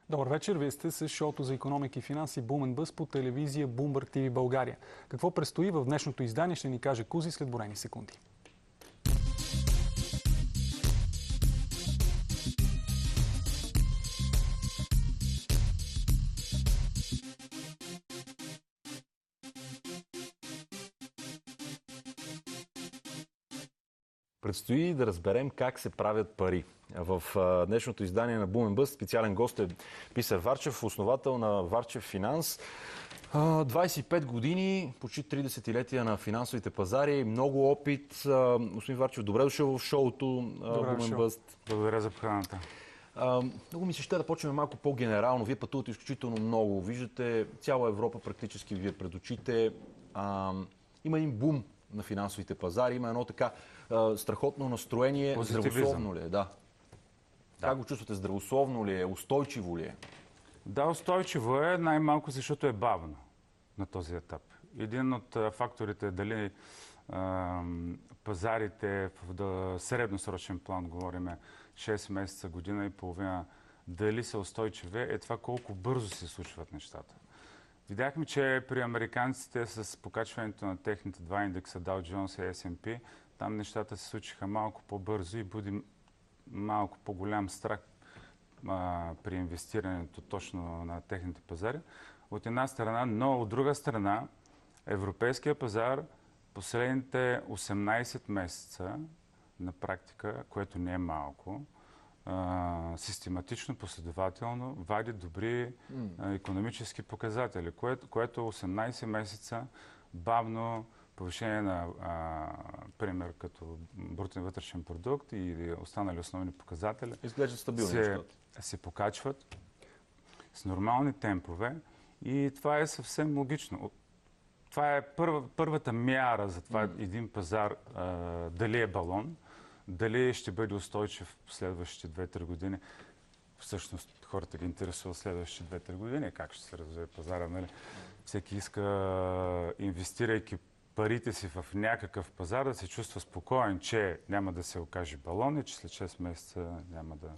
Добър вечер, вие сте с шоуто за икономика и финанси Boom & Buzz по телевизия Bloomberg TV България. Какво предстои в днешното издание ще ни каже Кузи след броени секунди. Предстои да разберем как се правят пари. В днешното издание на Boom & Buzz специален гост е Писар Варчев, основател на Варчев Финанс. 25 години, почти 30-летия на финансовите пазари, много опит. Господин Варчев, добре дошъл в шоуто Boom & Buzz. Благодаря за поканата. Много ми се ще да почнем малко по-генерално. Вие пътувате изключително много. Виждате цяла Европа практически вие пред очите. Има един бум на финансовите пазари, има едно така страхотно настроение. Здравословно ли е? Да. Как го чувствате? Здравословно ли е? Устойчиво ли е? Да, устойчиво е, най-малко защото е бавно на този етап. Един от факторите е дали пазарите в средносрочен план, говориме 6 месеца, година и половина, дали са устойчиви, е това колко бързо се случват нещата. Видяхме, че при американците с покачването на техните два индекса Dow Jones и S&P, там нещата се случиха малко по-бързо и буди малко по-голям страх при инвестирането точно на техните пазари. От една страна, но от друга страна, европейския пазар последните 18 месеца на практика, което не е малко, систематично, последователно вади добри икономически показатели, което 18 месеца бавно повишение на, пример, като брутен вътрешен продукт и останали основни показатели изглеждат стабилни, се покачват с нормални темпове и това е съвсем логично. Това е първата мяра за това един пазар дали е балон, дали ще бъде устойчив в следващите 2-3 години. Всъщност хората ги интересуват следващите 2-3 години, как ще се развие пазара. Нали? Всеки иска, инвестирайки парите си в някакъв пазар, да се чувства спокоен, че няма да се окаже балон и че след 6 месеца няма да...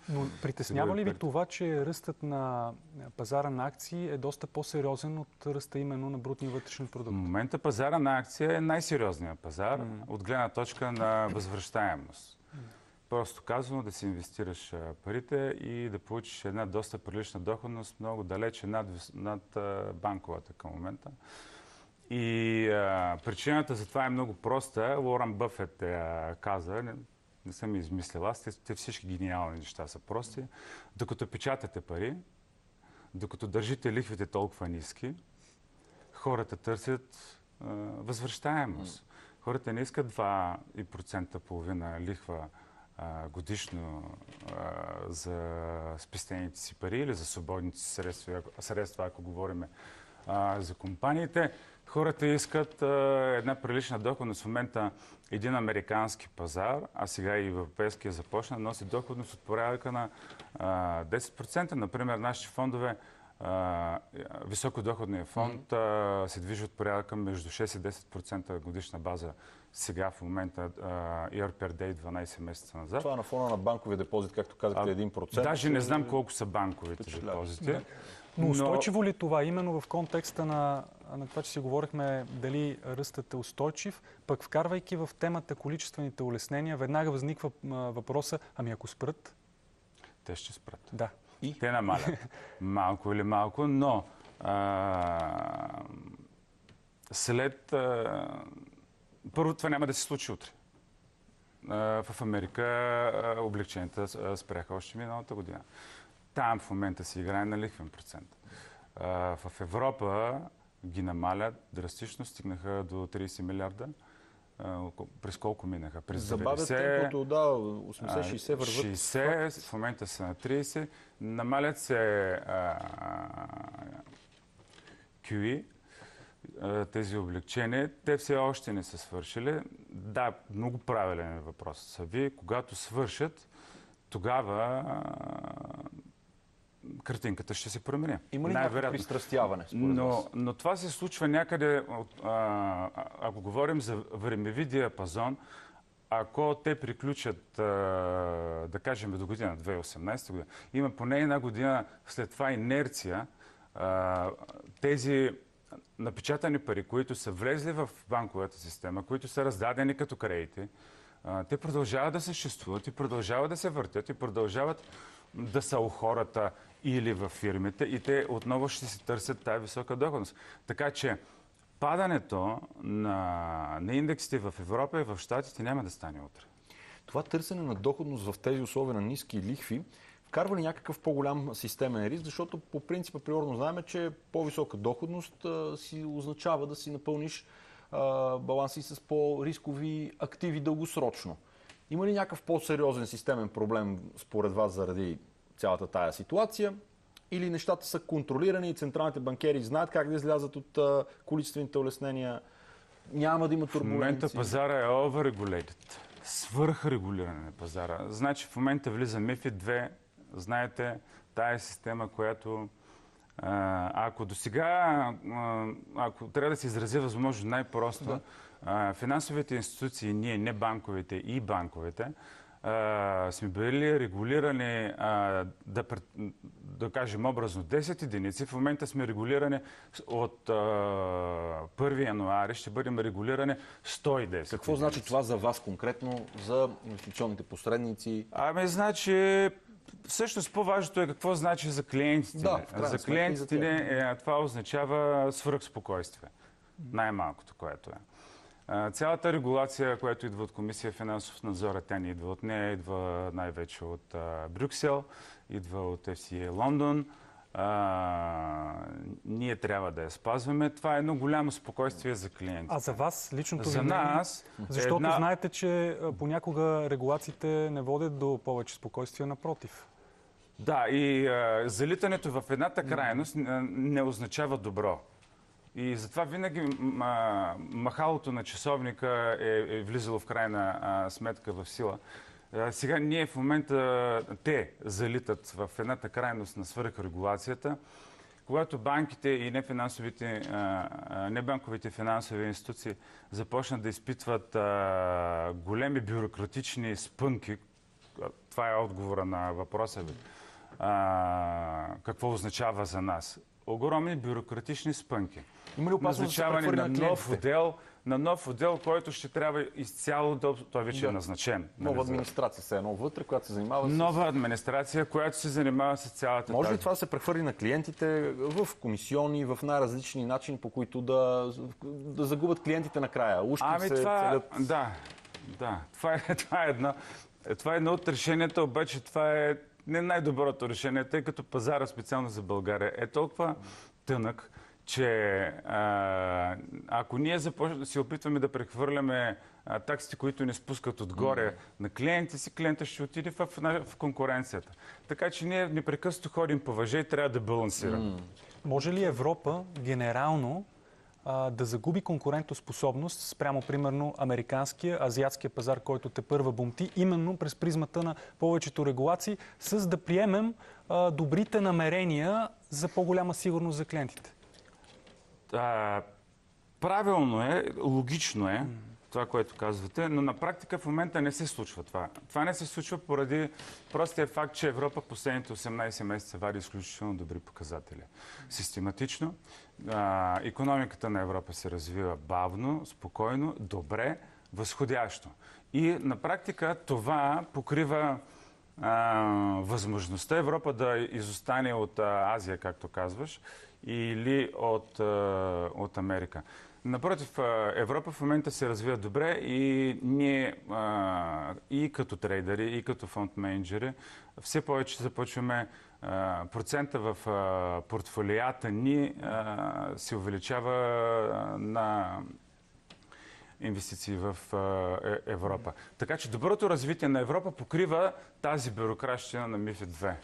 Но притеснява ли ви това, че ръстът на пазара на акции е доста по-сериозен от ръста именно на брутния вътрешен продукт? В момента пазара на акции е най-сериозният пазар от гледна точка на възвръщаемост. Просто казано да си инвестираш парите и да получиш една доста прилична доходност, много далече над банковата към момента. И причината за това е много проста. Уорън Бъфет каза, не съм измислил аз, те всички гениални неща са прости. Докато печатате пари, докато държите лихвите толкова ниски, хората търсят възвръщаемост. Хората не искат 2% половина лихва годишно за спестените си пари или за свободните си средства, ако говорим за компаниите. Хората искат една прилична доходност. В момента един американски пазар, а сега и европейския започна, носи доходност от порядъка на 10%. Например, нашите фондове, високодоходният фонд се движи от порядъка между 6 и 10% годишна база сега в момента, year per day, 12 месеца назад. Това е на фона на банковия депозит, както казахте, 1%. Даже не знам колко са банковите депозити. Но устойчиво ли това, именно в контекста на това, че си говорихме дали ръстът е устойчив, пък вкарвайки в темата количествените улеснения, веднага възниква въпроса, ами ако спрат? Те ще спрат. Да. И? Те намалят. Малко или малко, но след... Първо, това няма да се случи утре. В Америка облегченията спряха още миналата година. Там в момента се играе на лихвен процент. В Европа ги намалят драстично, стигнаха до 30 милиарда. През колко минаха? През 90. Забавят темпото, да, 80-60 върват. 60, в момента са на 30. Намалят се QE, тези облегчения. Те все още не са свършили. Да, много правилен е въпрос. Вие, когато свършат, тогава картинката ще се промени. Има ли някакво пристрастяване, според вас? Но това се случва някъде, ако говорим за времеви диапазон, ако те приключат, да кажем, до година, 2018 година, има поне една година след това инерция, тези напечатани пари, които са влезли в банковата система, които са раздадени като кредити, те продължават да съществуват и продължават да се въртят и продължават да са у хората или в фирмите и те отново ще си търсят тази висока доходност. Така че падането на индексите в Европа и в Щатите няма да стане утре. Това търсене на доходност в тези условия на ниски лихви вкарва ли някакъв по-голям системен риск, защото по принцип априорно знаем, че по-висока доходност си означава да си напълниш баланси с по-рискови активи дългосрочно. Има ли някакъв по-сериозен системен проблем според вас заради цялата тая ситуация? Или нещата са контролирани и централните банкери знаят как да излязат от количествените улеснения? Няма да има турбуленции? В момента пазара е overregulated. Свърхрегулиране на пазара. Значи в момента влиза MiFID 2. Знаете, тая система, която ако до сега, ако трябва да се изразя възможно най-просто, финансовите институции, ние, не банковите и банковите, сме били регулирани, да кажем образно, 10 единици. В момента сме регулирани от 1 януари, ще бъдем регулирани 110. Какво значи това за вас конкретно, за инвестиционните посредници? Значи, всъщност по-важното е какво значи за клиентите. Да, за клиентите това означава свръхспокойствие. Най-малкото, което е. Цялата регулация, която идва от Комисия финансов надзор, тя не идва от нея, идва най-вече от Брюксел, идва от FCA Лондон. Ние трябва да я спазваме. Това е едно голямо спокойствие за клиентите. А за вас, личното за нас, защото знаете, че понякога регулациите не водят до повече спокойствие, напротив. Да, и залитането в едната крайност не означава добро. И затова винаги махалото на часовника е влизало в крайна сметка в сила. Сега ние в момента те залитат в едната крайност на свръхрегулацията, когато банките и небанковите финансови институции започнат да изпитват големи бюрократични спънки. Това е отговора на въпроса ви. Какво означава за нас? Огромни бюрократични спънки. Има ли опасност да се прехвърли на нов отдел, който ще трябва изцяло той вече е назначен. Нова администрация се едно вътре, която се занимава Нова администрация, която се занимава с цялата Може ли това да се прехвърли на клиентите в комисиони, това, в най-различни начини, по които да загубят клиентите накрая? Да. Това е едно от решенията, обаче това е не най-доброто решение, тъй като пазара специално за България е толкова тънък, че ако ние се опитваме да прехвърляме таксите, които ни спускат отгоре на клиенти си, клиента ще отиде в конкуренцията. Така че ние непрекъснато ходим по въже и трябва да балансираме. Може ли Европа генерално да загуби конкурентоспособност спрямо, примерно, американския, азиатския пазар, който тепърва бумти, именно през призмата на повечето регулации, с да приемем добрите намерения за по-голяма сигурност за клиентите? Правилно е, логично е това, което казвате, но на практика в момента не се случва това. Това не се случва поради простия факт, че Европа последните 18 месеца вади изключително добри показатели. Систематично. Икономиката на Европа се развива бавно, спокойно, добре, възходящо. И на практика това покрива възможността Европа да изостане от Азия, както казваш, или от Америка. Напротив, Европа в момента се развива добре и ние и като трейдери, и като фонд менеджери все повече започваме процента в портфолията ни се увеличава на инвестиции в Европа. Така че доброто развитие на Европа покрива тази бюрократщина на MiFID 2.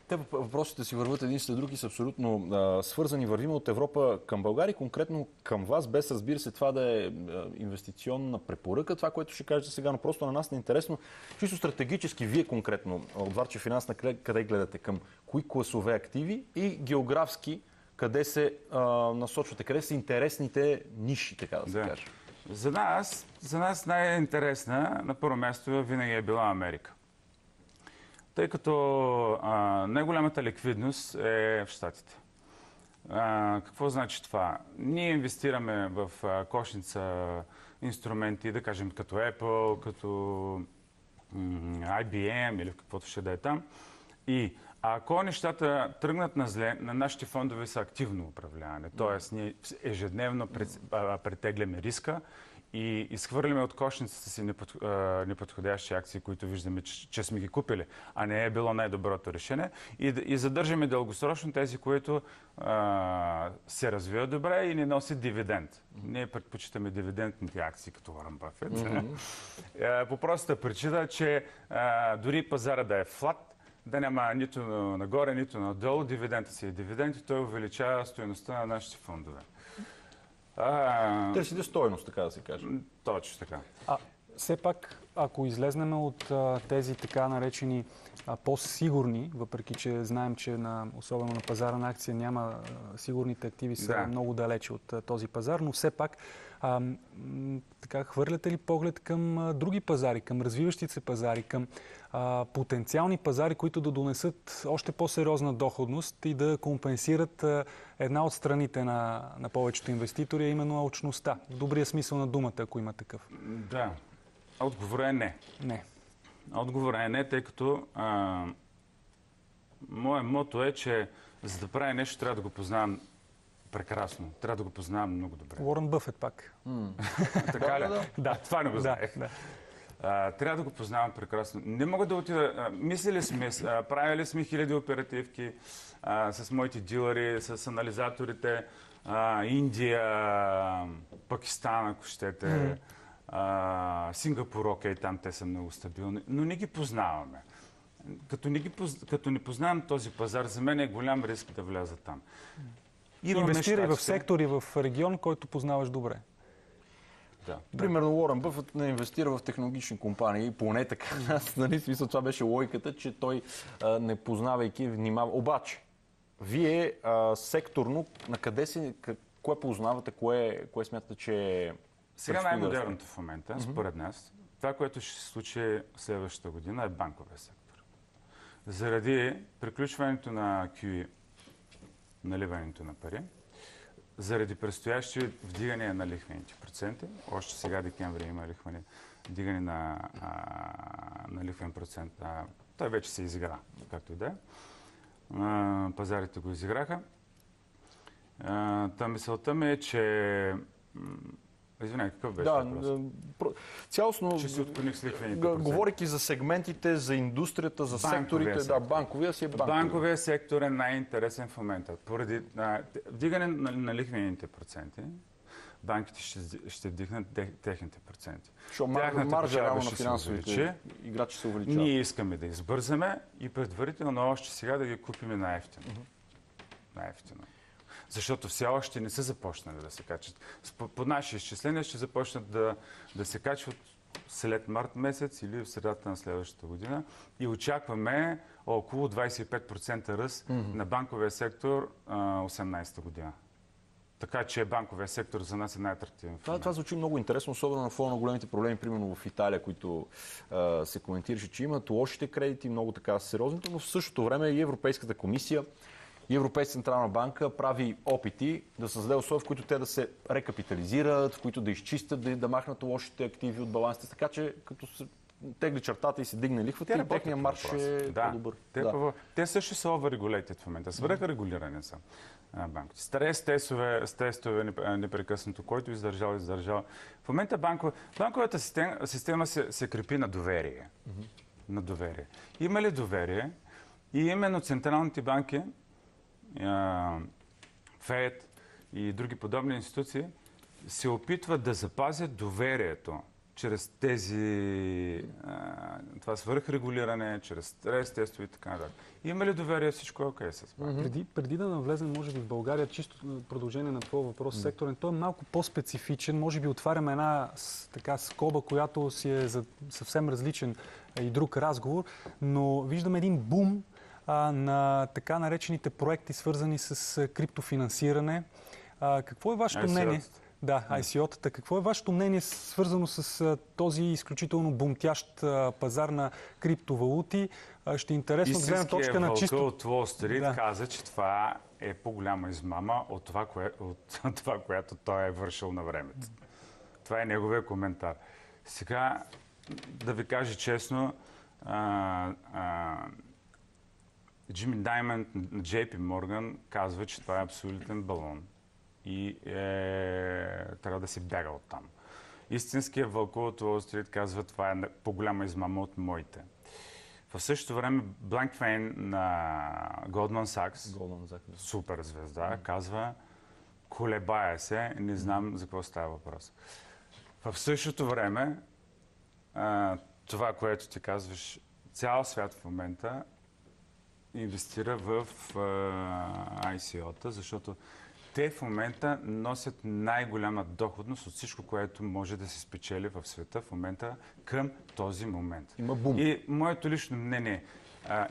Те въпросите си върват един след друг и са абсолютно свързани. Вървим от Европа към България, конкретно към вас, без, разбира се, това да е инвестиционна препоръка, това, което ще кажете сега, но просто на нас не е интересно. Чисто стратегически, вие конкретно, от Варче Финанс, къде гледате? Към кои класове активи и географски, къде се насочвате? Къде са интересните ниши, така да се каже? За нас За нас най-интересна на първо място винаги е била Америка. Тъй като най-голямата ликвидност е в Щатите. Какво значи това? Ние инвестираме в кошница инструменти, да кажем като Apple, като IBM или каквото ще да е там. И ако нещата тръгнат на зле, на нашите фондове са активно управляване. Т.е. ние ежедневно претегляме риска и изхвърляме от кошницата си неподходящи акции, които виждаме, че сме ги купили, а не е било най-доброто решение. И задържаме дългосрочно тези, които се развиват добре и не носят дивиденд. Ние предпочитаме дивидендните акции, като Уорън Бъфет. По простата причина, че дори пазара да е флат, да няма нито нагоре, нито надолу, дивидендът си е дивиденд и той увеличава стойността на нашите фондове. Търсите стойност, така да се каже. Точно така. Все пак, ако излезнем от тези така наречени по-сигурни, въпреки че знаем, че особено на пазара на акция няма, сигурните активи са много далече от този пазар, но все пак така, хвърляте ли поглед към други пазари, към развиващите се пазари, към потенциални пазари, които да донесат още по-сериозна доходност и да компенсират една от страните на повечето инвеститори, а именно алчността, в добрия смисъл на думата, ако има такъв? Да. Отговорът е не. Не. Отговорът е не, тъй като моят мото е, че за да прави нещо, трябва да го познавам прекрасно. Трябва да го познавам много добре. Уорън Бъфет пак. Така ли? Да. Това не го знаех. Трябва да го познавам прекрасно. Не мога да отида... Мислили сме, правили сме хиляди оперативки с моите дилъри, с анализаторите, Индия, Пакистан, ако щете, Сингапур, окей, там те са много стабилни, но не ги познаваме. Като не познавам този пазар, за мен е голям риск да вляза там. Инвестирай в сектори, в регион, който познаваш добре. Да. Примерно Уорън Бъфет не инвестира в технологични компании, поне така. Нали, смисъл, това беше логиката, че той не познавайки внимава. Обаче, вие секторно, на къде си, кое познавате, кое смятате, че е... Сега най-модерното в момента, според нас, това, което ще се случи следващата година, е банковия сектор. Заради приключването на QE, наливането на пари, заради предстоящи вдигания на лихвените проценти, още сега декември има вдигане на лихвен процент, той вече се изигра, както и да е. Пазарите го изиграха. Мисълта ми е, че... Извинявай, какъв беше въпрос? Цялостно, че се отклоних с лихвените проценти. Говорейки за сегментите, за индустрията, за секторите, банковия си е банковия. Банковия сектор е най-интересен в момента. Поради вдигане на лихвените проценти, банките ще вдигнат техните проценти. Маржа на финансовите играчи се увеличава. Ние искаме да избързаме и предварително още сега да ги купим на-евтино. На-евтино. Защото все още не са започнали да се качат. По наши изчисления ще започнат да се качват след март месец или в средата на следващата година и очакваме около 25% ръст на банковия сектор 2018 година. Така че банковия сектор за нас е най-атрактивен. Това звучи много интересно, особено на фона на големите проблеми, примерно в Италия, които се коментираше, че имат лошите кредити, много така сериозните, но в същото време и Европейската комисия и Европейска централна банка прави опити да създаде условия, в които те да се рекапитализират, в които да изчистят, да махнат лошите активи от балансите, така че като се тегли чертата и се дигне лихвата, и техния марш е по-добър. Те също са overregulated в момента, свръхрегулирани са банките. Стрес-тестове непрекъснато, който издържал. В момента банковата система се крепи на доверие. На доверие. Има ли доверие? И именно централните банки, ФЕД и други подобни институции се опитват да запазят доверието чрез това свръхрегулиране, чрез стрес тестове и така нататък. Има ли доверие, всичко е окей с банките? Преди да навлезем, може би, в България, чисто продължение на твоя въпрос секторен, той е малко по-специфичен. Може би отваряме една така скоба, която си е за съвсем различен и друг разговор, но виждаме един бум на така наречените проекти, свързани с криптофинансиране. Какво е вашето мнение? Да, ICO-тата. Какво е вашето мнение свързано с този изключително бумтящ пазар на криптовалути? Ще е интересно от гледна точка на чисто... от Уол Стрит каза, че това е по-голяма измама от това, което той е вършил на времето. Това е неговия коментар. Сега, да ви кажа честно, Джимми Даймонд на JP Morgan казва, че това е абсолютен балон и трябва да се бяга оттам. Истинският вълков от Уол Стрит казва, това е по-голяма измама от моите. В същото време Бланкфейн на Goldman Sachs, супер звезда, казва, колебая се, не знам за какво става въпрос. В същото време, това, което ти казваш, цял свят в момента инвестира в ICO-та, защото те в момента носят най-голяма доходност от всичко, което може да се спечели в света в момента към този момент. Има бум. И моето лично мнение,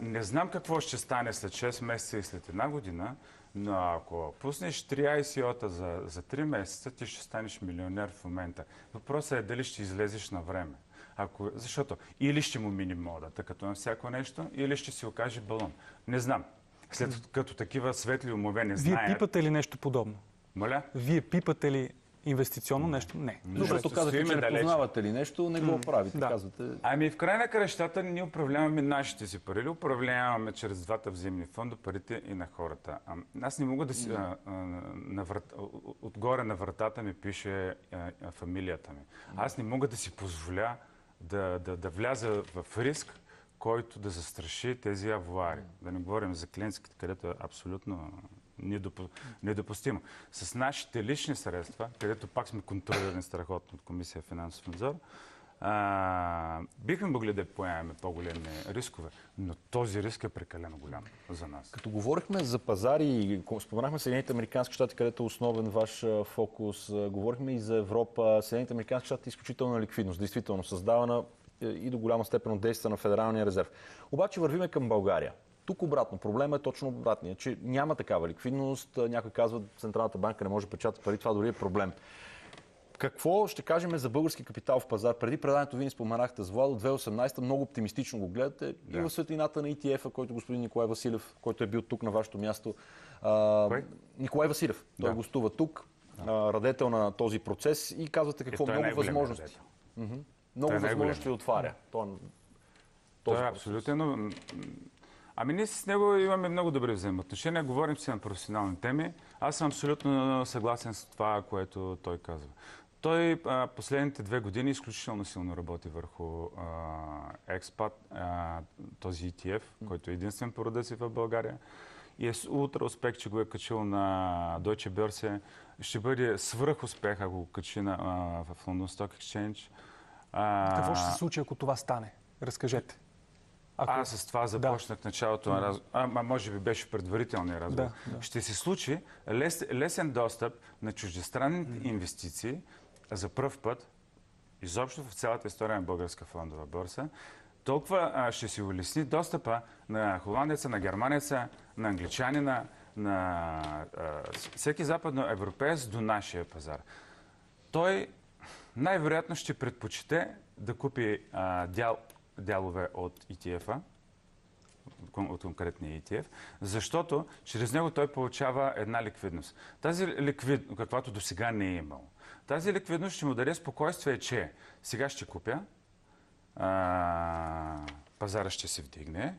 не знам какво ще стане след 6 месеца и след една година, но ако пуснеш 3 ICO-та за 3 месеца, ти ще станеш милионер в момента. Въпросът е дали ще излезеш на време. Защото или ще му мини модата, като на всяко нещо, или ще се окаже балон. Не знам. След като такива светли умове не знаят... Вие пипате ли нещо подобно? Моля? Вие пипате ли инвестиционно нещо? Не. Защото казахте, че не познавате ли нещо, не го правите. Казвате... Ами в край на кращата ние управляваме нашите си пари, управляваме чрез двата взаимни фонда парите и на хората. Аз не мога да си... Отгоре на вратата ми пише фамилията ми. Аз не мога да си позволя да вляза в риск, който да застраши тези авуари. Да не говорим за клиентските, където е абсолютно недопустимо. С нашите лични средства, където пак сме контролирани страхотно от Комисия финансов надзор, бихме могли да поемаме по-големи рискове, но този риск е прекалено голям за нас. Като говорихме за пазари, споменахме Съединените американски щати, където е основен ваш фокус, говорихме и за Европа. Съединените американски щати е изключителна ликвидност, действително създавана и до голяма степен от действия на Федералния резерв. Обаче вървиме към България. Тук обратно. Проблемът е точно обратния, че няма такава ликвидност. Някой казва, Централната банка не може да печата пари, това дори е проблем. Какво ще кажем за български капитал в пазар? Преди предаването ви ни споменахте с Владо, 2018 много оптимистично го гледате и в светлината на ETF-а, който господин Николай Василев, който е бил тук на вашето място. Николай Василев, той гостува тук, радетел на този процес и казвате какво много възможности. Много възможности отваря. Той е абсолютно. Ами ние с него имаме много добри взаимоотношения, говорим си на професионални теми. Аз съм абсолютно съгласен с това, което той казва. Той последните 2 години изключително силно работи върху експат, този ETF, който е единствен по рода си в България. И е ултра успех, че го е качил на Deutsche Börse. Ще бъде свръх успех, ако го качи в London Stock Exchange. Какво ще се случи, ако това стане? Разкажете. Аз с това започнах началото на разговор. Може би беше предварителният разговор. Ще се случи лесен достъп на чуждестранните инвестиции за пръв път, изобщо в цялата история на българска фондова борса. Толкова ще се улесни достъпа на холандеца, на германеца, на англичанина, на всеки западноевропеец до нашия пазар. Той най-вероятно ще предпочете да купи дялове от ETF-а, от конкретния ETF, защото чрез него той получава една ликвидност. Тази ликвидност, каквато до сега не е имал. Тази ликвидност ще му даде спокойствие, че сега ще купя, пазара ще се вдигне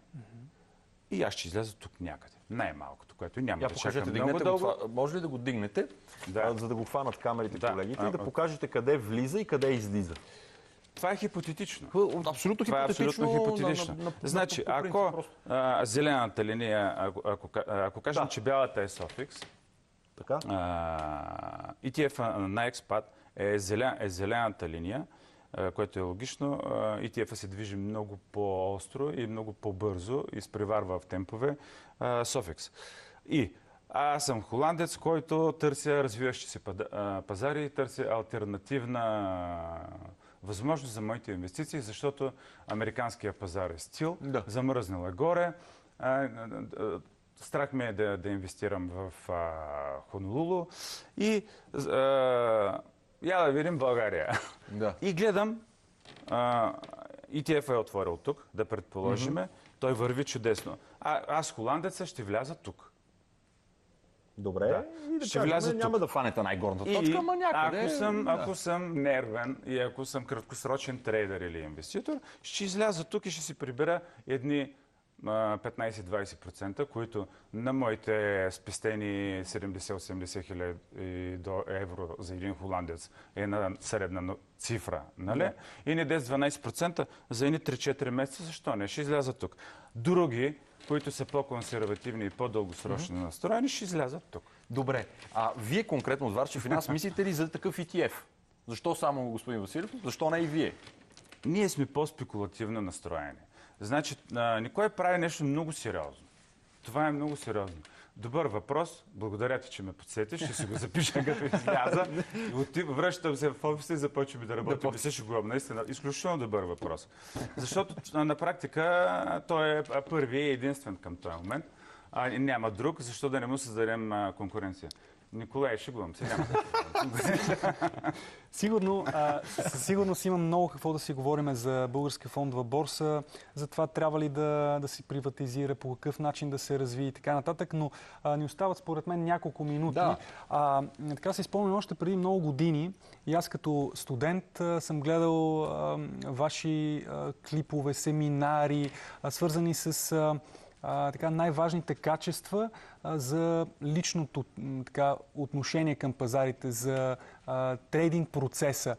и аз ще изляза тук някъде. Най-малкото, което няма да чакам много дълго. Може ли да го дигнете, за да го хванат камерите колегите и да покажете къде влиза и къде излиза? Това е хипотетично. Абсолютно хипотетично. Значи, ако зелената линия, ако кажем, че бялата е Sofix, ETF-а на Expat е зелената линия, което е логично. ETF-а се движи много по-остро и много по-бързо и изпреварва в темпове Sofix. И аз съм холандец, който търся развиващи се пазари и търся алтернативна възможност за моите инвестиции, защото американския пазар е стил, замръзнал е горе. страх ме е да инвестирам в Хонолулу и я да видим България. Да. И гледам, ETF е отворил тук, да предположиме, той върви чудесно. Аз холандеца ще вляза тук. Добре, Да. и да Ще кажем, вляза няма тук. да фанете най-горната точка, ама някъде. Ако съм нервен и ако съм краткосрочен трейдер или инвеститор, ще изляза тук и ще си прибера едни 15-20%, които на моите спестени 70-80 хиляди евро за един холандец е на средна цифра, нали? Да. И не 10-12% за едни 3-4 месеца, защо не? Ще излязат тук. Други, които са по-консервативни и по-дългосрочно настроени, ще излязат тук. Добре. А вие конкретно от Варши Финанс мислите ли за такъв ETF? Защо само господин Василев? Защо не и вие? Ние сме по-спекулативно настроени. Значи, Никой прави нещо много сериозно. Това е много сериозно. Добър въпрос. Благодаря ти, че ме подсетиш. Ще си го запиша, като изляза. Връщам се в офиса и започвам да работя. Се шегувам. Наистина, изключително добър въпрос. Защото на практика той е първи и единствен към този момент. Няма друг. Защо да не му създадем конкуренция? Николай, шегувам се. Няма. Сигурно, със сигурност има много какво да си говорим за българска фондова борса, за това трябва ли да си приватизира, по какъв начин да се развие и така нататък, но ни остават според мен няколко минути. Да. Така си спомням още преди много години и аз като студент съм гледал ваши клипове, семинари, свързани с най-важните качества за личното отношение към пазарите, за трейдинг процеса.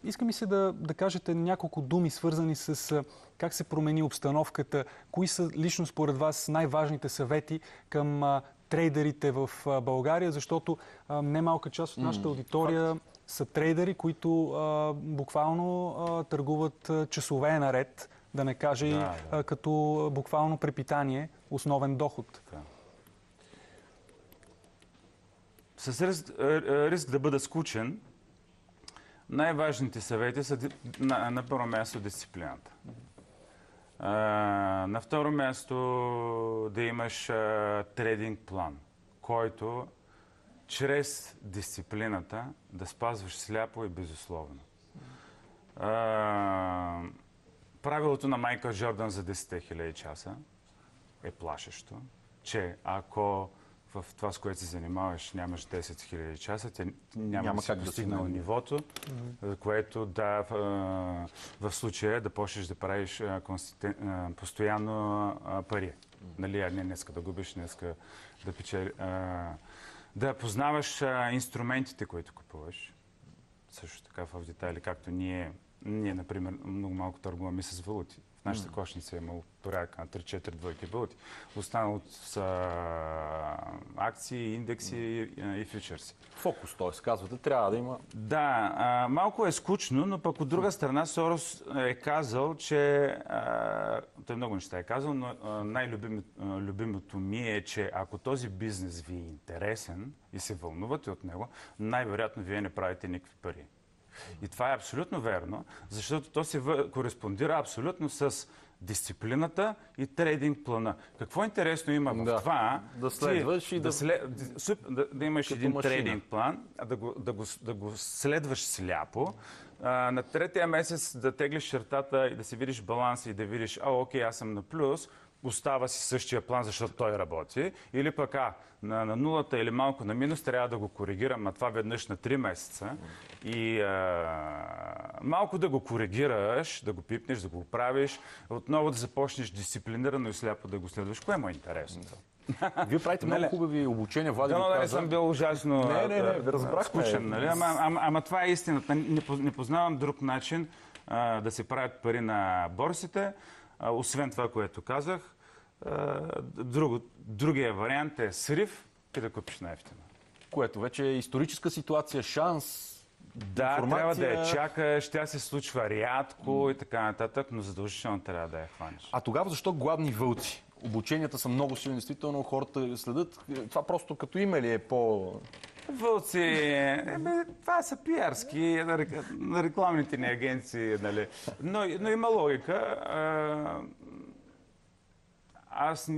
Иска ми се да кажете няколко думи, свързани с как се промени обстановката, кои са лично според вас най-важните съвети към трейдерите в България, защото немалка част от нашата аудитория са трейдери, които буквално търгуват часове наред, да не кажа като буквално препитание, основен доход. Да. С риск да бъда скучен, най-важните съвети са на първо място дисциплината. На второ място да имаш трейдинг план, който чрез дисциплината да спазваш сляпо и безусловно. Правилото на Майкъл Джордан за 10 000 часа е плашещо, че ако в това, с което се занимаваш, нямаш 10 000 часа, няма да си достигнал нивото, което в случая да почнеш да правиш постоянно пари. Нали, не днеска да губиш, днеска да печели. Да познаваш инструментите, които купуваш. Също така в детайли, както ние, например, много малко търгуваме с валути. В нашата кошница е имало порядка на 3-4 двойки валути. Останалото са акции, индекси и фьючерси. Фокус, т.е. казвате, трябва да има... Да, малко е скучно, но пък от друга страна Сорос е казал, че... той много неща е казал, но най-любимото ми е, че ако този бизнес ви е интересен и се вълнувате от него, най-вероятно вие не правите никакви пари. И това е абсолютно верно, защото то се кореспондира абсолютно с дисциплината и трейдинг плана. Какво интересно има в това? Да следваш и да имаш един трейдинг план, да го следваш сляпо. На третия месец да теглиш чертата и да си видиш баланса и да видиш, окей, аз съм на плюс, остава си същия план, защото той работи. Или пък на нулата или малко на минус трябва да го коригирам, а това веднъж на 3 месеца. И малко да го коригираш, да го пипнеш, да го правиш, отново да започнеш дисциплинирано и сляпо да го следваш. Кое му е интересното? Вие правите много хубави обучения, Влади го каза. Не съм бил ужасно скучен, нали? Ама това е истината. Не познавам друг начин да се правят пари на борсите. Освен това, което казах, другия вариант е срив и да купиш най-ефтино. Което вече е историческа ситуация, шанс, да, информация... трябва да я чакаш, тя се случва рядко и така нататък, но задължително трябва да я хванеш. А тогава защо гладни вълци? Обученията са много силни, действително хората следят. Това просто като име ли е по... Вълци, това са пиарски на рекламните ни агенции, нали. Но има логика. Аз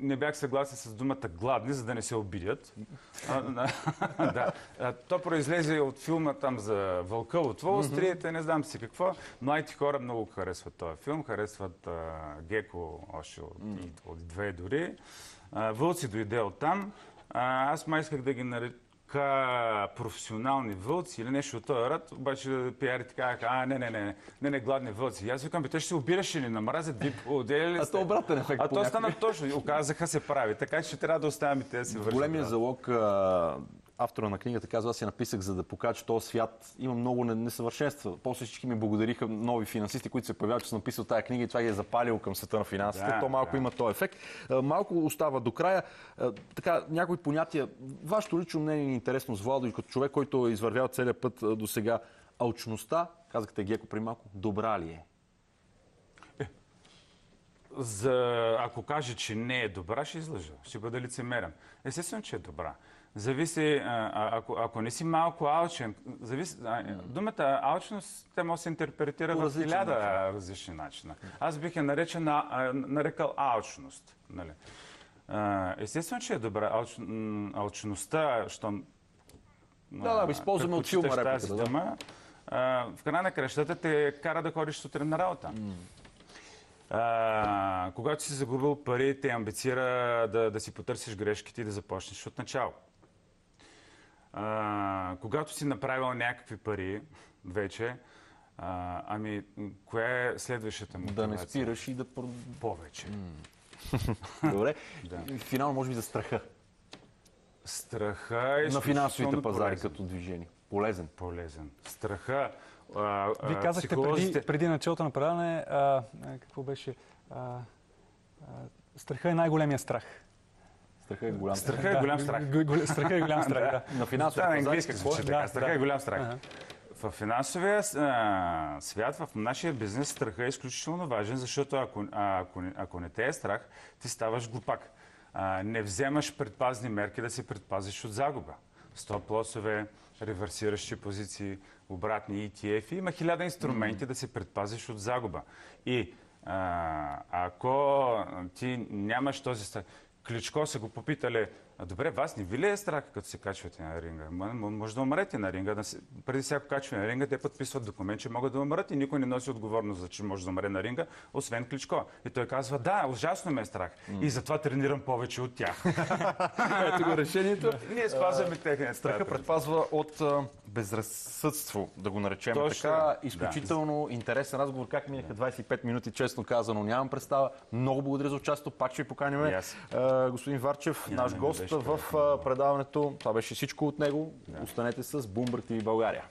не бях съгласен с думата гладни, за да не се обидят. Да. То произлезе от филма там за Вълка от Уолстрийт, не знам си какво. Младите хора много харесват този филм, харесват Геко още от две дори. Вълци дойде от там. Аз май исках да ги нарека професионални вълци или нещо от този род, обаче пиарите казаха, не, гладни вълци. И аз викам, те ще се обираш или намразят, ви отделя ли сте? А то обратен ефект. А то стана точно. Оказаха се прави. Така че трябва да оставим и те да се вършат. Големия залог, автора на книгата казва, аз я написах, за да покажа, че този свят има много несъвършенства. После всички ми благодариха нови финансисти, които се появяват, че съм написал тази книга и това ги е запалило към света на финансите. То малко има този ефект. Малко остава до края. Така, някои понятия. Вашето лично мнение е интересно с Владо и като човек, който е извървял целият път до сега. Алчността, казахте Геко при малко, добра ли е? Ако каже, че не е добра, ще излъжа. Ще бъда лицемерен. Естествено, че е добра. Зависи, ако не си малко алчен, думата алчност, те може да се интерпретира в 1000 различни начина. Аз бих я нарекал алчност. Нали? Естествено, че е добра. Алчността, щом използваме от филма репlikата. В края на кращата те кара да ходиш сутрин на работа. Когато си загубил пари, те амбицира да си потърсиш грешките и да започнеш от начало. Когато си направил някакви пари вече, коя е следващата мотивация? Да не спираш и да... Повече. Добре. Финално може би за страха. Страха е на финансовите пазари като движение. Полезен. Страха. Вие казахте преди началото на предаване, какво беше? Страха е най-големия страх. Страха е голям страх. Страха е голям страх. Страха е голям страх, да. На финансовите пазари. На английски звучи така. Страха е голям страх. В финансовия свят, в нашия бизнес, страха е изключително важен, защото ако не те е страх, ти ставаш глупак. Не вземаш предпазни мерки да се предпазиш от загуба. Стоп-лосове, реверсиращи позиции, обратни ETF. Има 1000 инструменти да се предпазиш от загуба. И ако ти нямаш този страх... Кличко са го попитали, добре, вас не ви ли е страх, като се качвате на ринга? Може да умрете на ринга. Преди всяко качване на ринга, те подписват документ, че могат да умрат и никой не носи отговорност за че може да умре на ринга, освен Кличко. И той казва, да, ужасно ме е страх. И затова тренирам повече от тях. Ето го решението. Ние спазваме техния страха предпазва от безразсъдство, да го наречем така. Изключително интересен разговор. Как минаха 25 минути, честно казано, нямам представа. Много благодаря за участието. Пак ще ви поканим. Господин Варчев, наш гост в предаването. Това беше всичко от него. Останете с Bloomberg TV България.